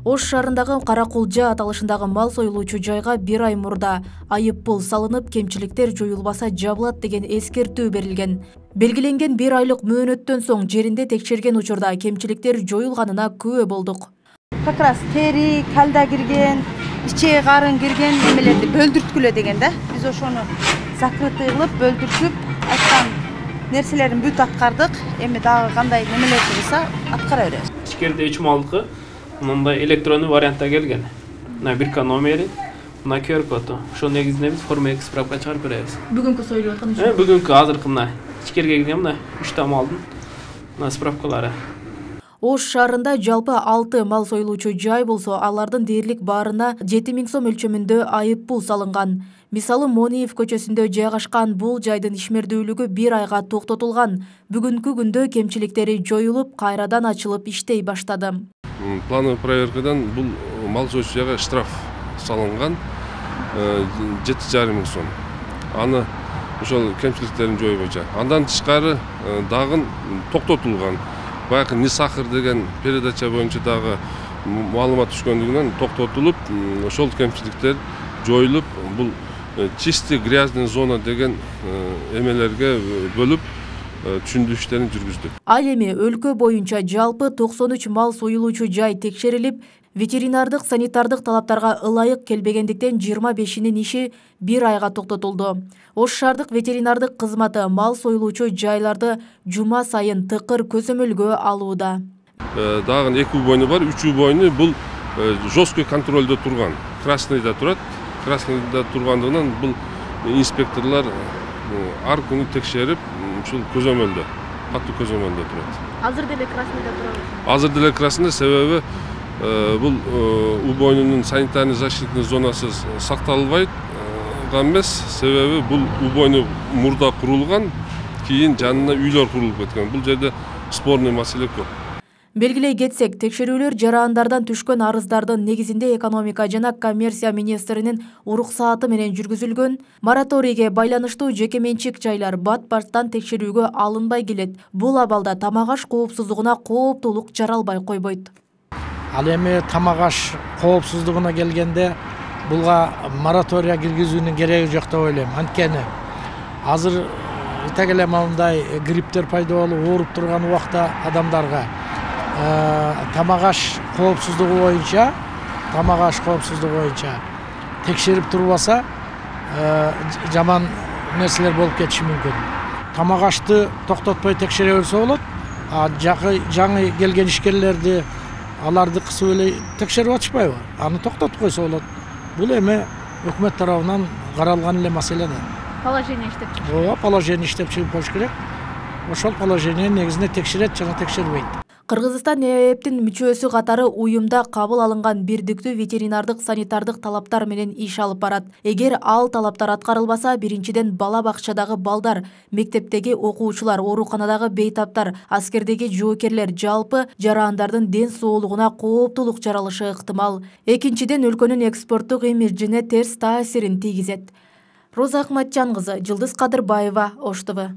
Ош шаарындагы Каракулжа аталышындагы мал союлуучу жайга 1 ай мурда айыппул салынып, кемчиликтер жоюлбаса жабылат деген эскертүү берилген. Белгиленген 1 айлык мөөнөттөн соң жеринде текшерген учурда кемчиликтер жоюлганына күбө болдук. Как раз тери, калда кирген, иче карын кирген немелерди бөлдүрткүлө деген да. Биз ошону закрытый кылып, бөлдүртүп, айткан нерселерин бүт аткардык. Эми дагы кандай немелер болсо аткара беребиз. Ичкерде 3 малдыкы мындай электрондуу вариантта келген. Мына бирка номери, мына QR коду. Ошо негизинде биз форма справка чыгарып беребиз. Бүгүнкү союлуп аткан үчүн? Бүгүнкү азыркы мына ичкерге кирген мына 3 та малдын мына справкалары. Ош шаарында жалпы 6 мал союлуучу жай болсо, алардын дээрлик баарына 7000 сом өлчөмүндө айыппул салынган. Мисалы Мониев көчөсүндө жайгашкан бул жайдын ишмердүүлүгү 1 айга токтотулган. Бүгүнкү күндө кемчиликтери жоюлуп, кайрадан ачылып иштей баштады. Плановый проверкадан бул мал союлуучу жайга штраф салынган 7,5 миң сом. Аны ошол кемчиликтерин жою боюнча. Андан тышкары дагы токтотулган. Баягы Нисахар деген передача боюнча дагы маалымат түшкөндүгүнөн токтотулуп, ошол кемчиликтер жоюлуп, бул чистый грязный зона деген эмелерге бөлүп түшүндүрүштөрүн жүргүздүк. Ал эми өлкө боюнча жалпы 93 мал союлуучу жай текшерилип, ветеринардык санитардык талаптарга ылайык келбегендиктен 25-нин иши 1 айга токтотулду. Ош шаардык ветеринардык кызматы мал союлуучу жайларды жума сайын тыкыр көзөмөлгө алууда. Дагы 2 бойну бар, 3 бойну бул жесткий контролдо турган. Красныйда турат. Красныйда тургандыгынан бул инспекторлор ар күнү текшерип, ушул көзөмөлдө, катуу көзөмөлдө турат. Азыр деле Красныйда турабыз. Азыр деле Красныйда, себеби бул убойнунун санитарный защитный зонасы сакталбайт эмес, себеби бул убойну мурда курулган, кийин жанына үйлөр курулуп кеткен. Бул жерде спорный маселе көп. Белгилей кетсек, текшерүүлөр жарандардан түшкөн арыздардын негизинде экономика жана коммерция министринин уруксааты менен жүргүзүлгөн. Мораторийге байланыштуу жеке менчик жайлар бат-баттан текшерүүгө алынбай келет. Бул абалда тамак аш коопсуздугуна кооптуулук жаралбай койбойт. Ал эми тамак аш коопсуздугуна келгенде булга моратория киргизүүнүн кереги жок деп ойлойм. Анткени азыр итегеле мындай грипптер пайда болуп ооруп турган убакта адамдарга тамак аш коопсуздугу боюнча текшерип турбаса жаман нерселер болуп кетиши мүмкүн. Тамак ашты токтотпой текшере берсе болот. Жаңы келген ишкерлерди аларды кысып эле текшерип атышпайбы? Аны токтотуп койсо болот. Бул эми өкмөт тарабынан каралган эле маселе да. Положение иштеп чыгып. Ооба, положение иштеп чыгып коюш керек. Ошол положение негизинде текшерет жана текшербейт. Кыргызстан ЭЭПтин мүчөсү катары уюмда кабыл алынган бирдиктүү ветеринардык санитардык талаптар менен иш алып барат. Эгер ал талаптар аткарылбаса, биринчиден бала бакчадагы балдар, мектептеги окуучулар, ооруканадагы бейтаптар, аскердеги жоокерлер, жалпы жарандардын ден соолугуна кооптуулук жаралышы ыктымал. Экинчиден өлкөнүн экспорттук имиджине терс таасирин тийгизет. Роза Акматжан кызы, Жылдыз Кадырбаева, Ош ТВ.